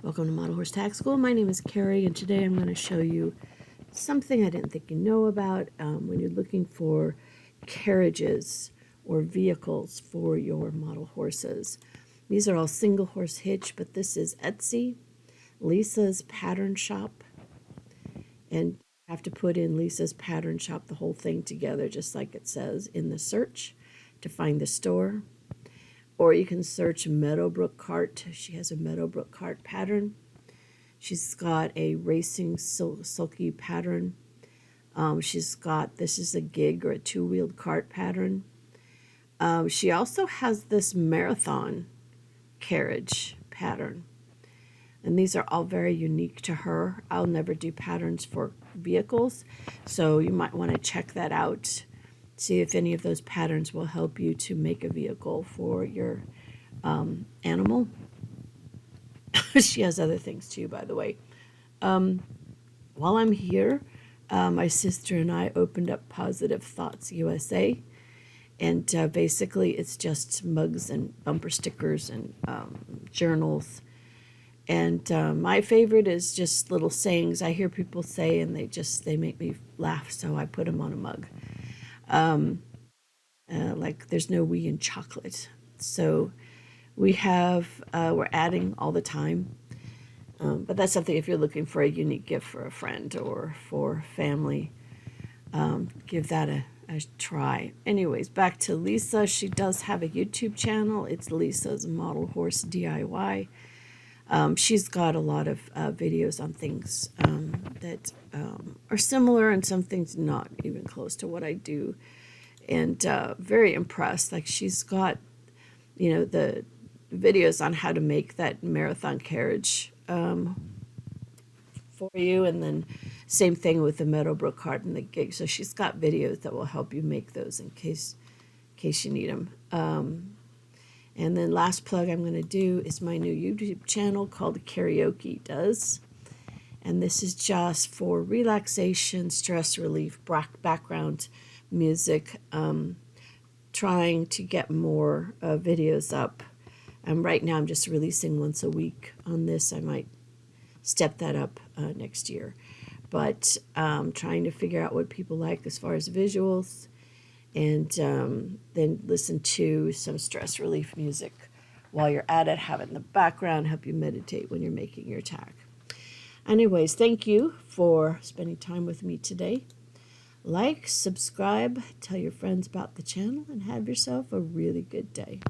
Welcome to Model Horse Tack School. My name is Carrie, and today I'm going to show you something I didn't think you know about when you're looking for carriages or vehicles for your model horses. These are all single horse hitch, but this is Etsy, Lisa's Pattern Shop, and you have to put in Lisa's Pattern Shop, the whole thing together, just like it says in the search to find the store. Or you can search Meadowbrook Cart. She has a Meadowbrook Cart pattern. She's got a racing silky pattern. She's got, this is a gig or a two-wheeled cart pattern. She also has this marathon carriage pattern. And these are all very unique to her. I'll never do patterns for vehicles, so you might want to check that out. See if any of those patterns will help you to make a vehicle for your animal. She has other things too, by the way. While I'm here, my sister and I opened up Positive Thoughts USA. And basically, it's just mugs and bumper stickers and journals. And my favorite is just little sayings I hear people say, and they make me laugh, so I put them on a mug. Like there's no we in chocolate. So we're adding all the time. But that's something if you're looking for a unique gift for a friend or for family, give that a try. Anyways, back to Lisa. She does have a YouTube channel. It's Lisa's Model Horse DIY. She's got a lot of videos on things that are similar and some things not even close to what I do. And very impressed. Like she's got, the videos on how to make that marathon carriage for you. And then same thing with the Meadowbrook cart and the gig. So she's got videos that will help you make those in case you need them. And then last plug I'm going to do is my new YouTube channel called Karaoke Does. And this is just for relaxation, stress relief, background music. Trying to get more videos up. Right now I'm just releasing once a week on this. I might step that up next year. But trying to figure out what people like as far as visuals. And then listen to some stress relief music while you're at it. Have it in the background, help you meditate when you're making your tack. Anyways, thank you for spending time with me today. Like, subscribe, tell your friends about the channel, and have yourself a really good day.